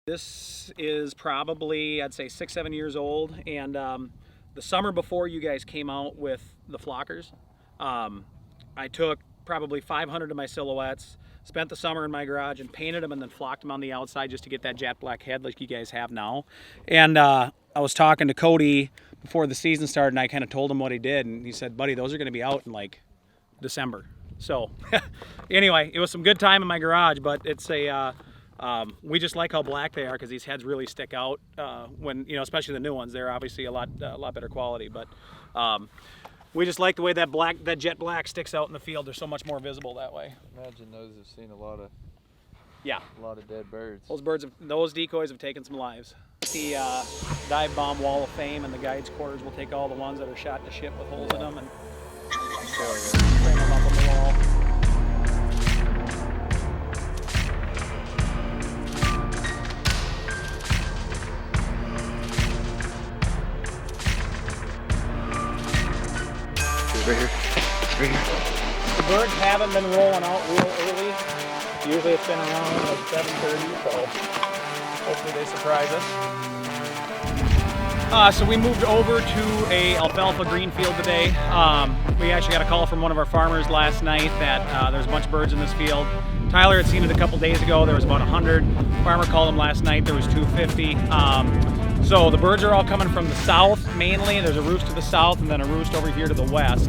This is probably, I'd say 6-7 years old, and the summer before you guys came out with the flockers, I took probably 500 of my silhouettes, spent the summer in my garage and painted them and then flocked them on the outside just to get that jet black head like you guys have now. And I was talking to Cody before the season started, and I kind of told him what he did, and he said, buddy, those are going to be out in like December. So anyway, it was some good time in my garage, but it's a we just like how black they are because these heads really stick out when, you know, especially the new ones. They're obviously a lot better quality, but we just like the way that jet black sticks out in the field. They're so much more visible that way. Imagine those have seen a lot of dead birds. Those decoys have taken some lives. The dive bomb wall of fame and the guides quarters will take all the ones that are shot in the ship with holes in them and frame them up on the wall. Right here. Right here. The birds haven't been rolling out real early. Usually it's been around like 7:30, so hopefully they surprise us. So we moved over to a alfalfa green field today. We actually got a call from one of our farmers last night that there's a bunch of birds in this field. Tyler had seen it a couple days ago. There was about 100. Farmer called him last night. There was 250. So the birds are all coming from the south mainly. There's a roost to the south and then a roost over here to the west.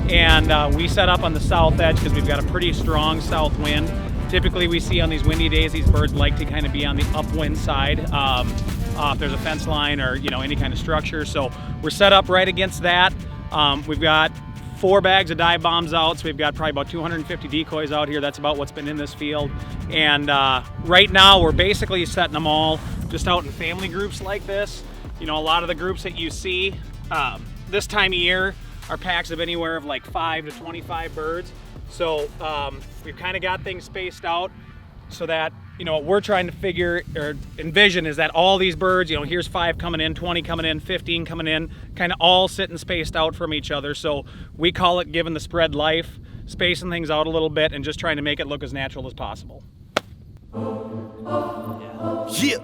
And we set up on the south edge because we've got a pretty strong south wind. Typically we see on these windy days, these birds like to kind of be on the upwind side if there's a fence line or, you know, any kind of structure. So we're set up right against that. We've got 4 bags of dive bombs out, so we've got probably about 250 decoys out here. That's about what's been in this field. And right now we're basically setting them all just out in family groups like this. You know, a lot of the groups that you see this time of year are packs of anywhere of like 5 to 25 birds. So we've kind of got things spaced out so that, you know, what we're trying to figure or envision is that all these birds, you know, here's 5 coming in, 20 coming in, 15 coming in, kind of all sitting spaced out from each other. So we call it giving the spread life, spacing things out a little bit and just trying to make it look as natural as possible. Yeah.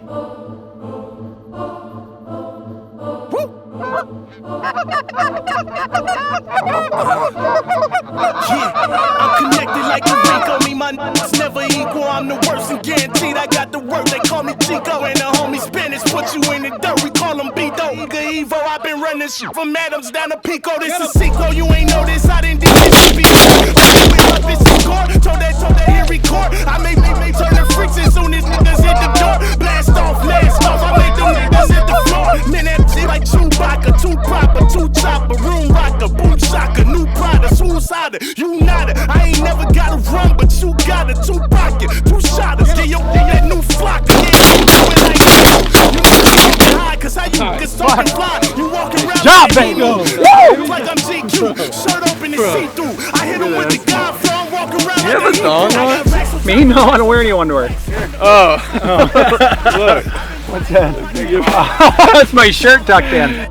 I'm connected like a Rico. Me, my n***s never equal. I'm the worst and guaranteed I got the work. They call me Chico. And the homie Spanish put you in the dirt. We call them Bito. Eager Evo. I've been running shit from Adams down to Pico. This is Seco. You ain't know this. I didn't do this. This is court. Told that here record. I may turn the freaks as soon as niggas hit the door. Blast off. I make them niggas hit the floor. Man, that shit like Chewbacca. Too proper, too chopper. Room rocker, boom shocker. New product, suicider. You not it. I ain't never got a run, but you got it. 2 pocket, 2 shotters. Get your that new flock. Cause how you get talking fly? You walking around. Job, baby. Like I'm GQ. Shirt open and see through. I hit him with the guy from walking around. You have a thong on? Me? No, I don't wear any underwear. Oh. Look. What's that? That's my shirt tucked in.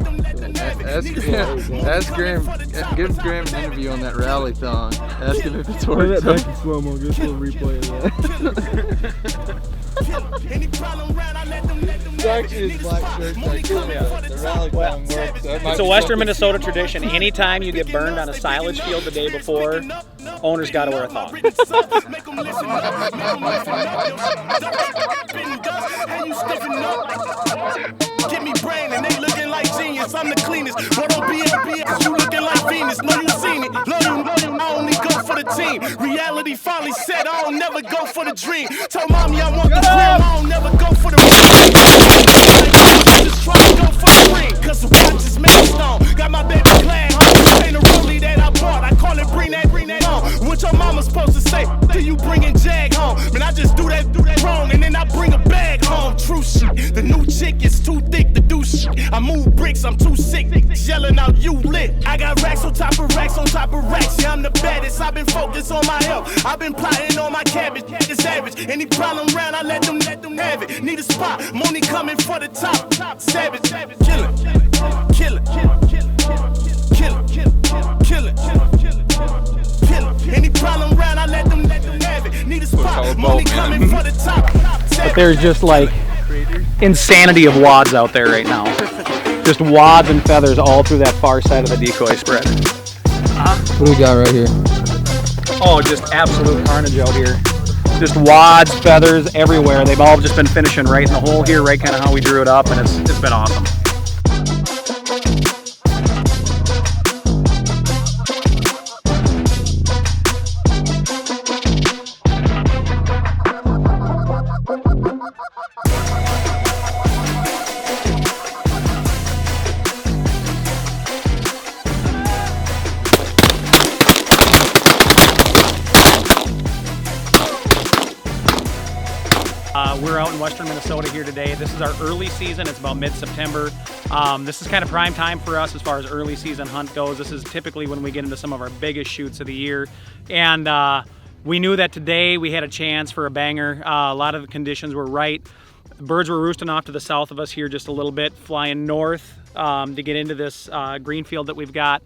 Ask Graham. Give Graham an interview on that rally thong. Ask him if it's worth Back in slow-mo, get a little replay of that. It's actually his black shirt. The rally thong works. It's a Western Minnesota tradition. Anytime you get burned on a silage field the day before, owner's got to wear a thong. Get me brain and they looking like genius. I'm the cleanest. But on BLBS, you looking like Venus. No, you seen it. Love you, I only go for the team. Reality finally said I don't never go for the dream. Told mommy I want the dream. I don't never go for the just try to go for the ring. Cause the watch is made stone. Got my baby glad. Ain't a rollie that I bought. I call it bring that home. What your mama supposed to say? Till you bringing Jag home. Man, I just do that wrong. And then I bring a bag home. True shit. The new chick is too thick to do shit. I move bricks, I'm too sick. Yelling out, you lit. I got racks on top of racks on top of racks. Yeah, I'm the baddest. I've been focused on my health. I've been plotting on my cabbage. It's average. Any problem round, I let them have it. Need a spot. Money coming for the top. Savage. Kill it. Kill it. Kill it. Kill it. Any problem round, I let them have it. Need a spot. Money coming for the top. But there's just like insanity of wads out there right now. Just wads and feathers all through that far side of the decoy spread. What do we got right here? Oh, just absolute carnage out here. Just wads, feathers everywhere. They've all just been finishing right in the hole here, right kind of how we drew it up, and it's been awesome. We're out in western Minnesota here today. This is our early season. It's about mid-September. This is kind of prime time for us as far as early season hunt goes. This is typically when we get into some of our biggest shoots of the year. And we knew that today we had a chance for a banger. A lot of the conditions were right. The birds were roosting off to the south of us here just a little bit, flying north to get into this green field that we've got.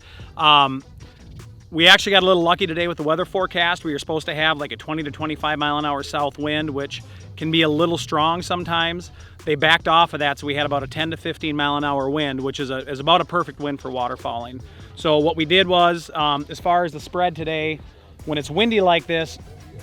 We actually got a little lucky today with the weather forecast. We were supposed to have like a 20 to 25 mile an hour south wind, which can be a little strong sometimes. They backed off of that, so we had about a 10 to 15 mile an hour wind, which is about a perfect wind for waterfowling. So what we did was, as far as the spread today, when it's windy like this,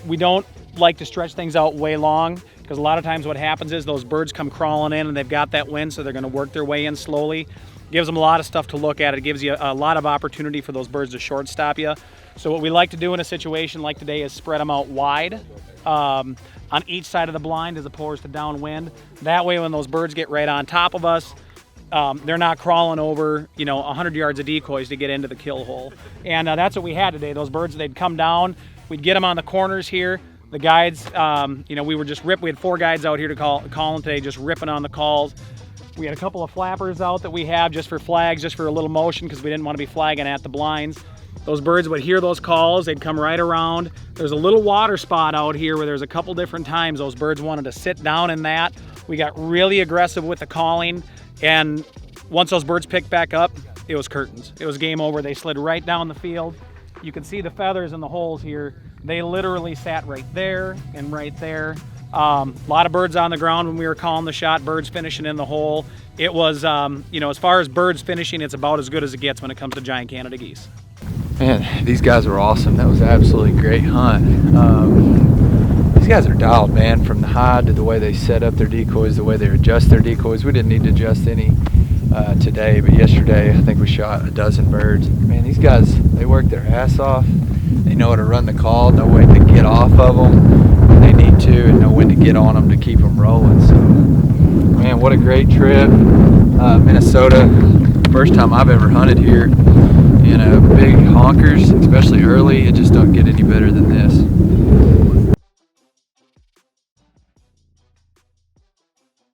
we don't like to stretch things out way long, because a lot of times what happens is those birds come crawling in and they've got that wind, so they're going to work their way in slowly. Gives them a lot of stuff to look at. It gives you a lot of opportunity for those birds to shortstop you. So what we like to do in a situation like today is spread them out wide on each side of the blind as opposed to downwind. That way when those birds get right on top of us, they're not crawling over 100 yards of decoys to get into the kill hole. And that's what we had today. Those birds, they'd come down, we'd get them on the corners here. The guides, we were just we had 4 guides out here to call them today, just ripping on the calls. We had a couple of flappers out that we have just for flags, just for a little motion, because we didn't want to be flagging at the blinds. Those birds would hear those calls, they'd come right around. There's a little water spot out here where there's a couple different times those birds wanted to sit down in that. We got really aggressive with the calling, and once those birds picked back up, it was curtains. It was game over. They slid right down the field. You can see the feathers in the holes here. They literally sat right there and right there. A lot of birds on the ground when we were calling the shot, birds finishing in the hole. It was, as far as birds finishing, it's about as good as it gets when it comes to giant Canada geese. Man, these guys were awesome. That was an absolutely great hunt. These guys are dialed, man, from the hide to the way they set up their decoys, the way they adjust their decoys. We didn't need to adjust any today, but yesterday I think we shot a dozen birds. Man, these guys, they work their ass off. They know how to run the call, know when to get off of them when they need to, and know when to get on them to keep them rolling. So, man, what a great trip. Minnesota, first time I've ever hunted here. Big honkers, especially early, it just don't get any better than this.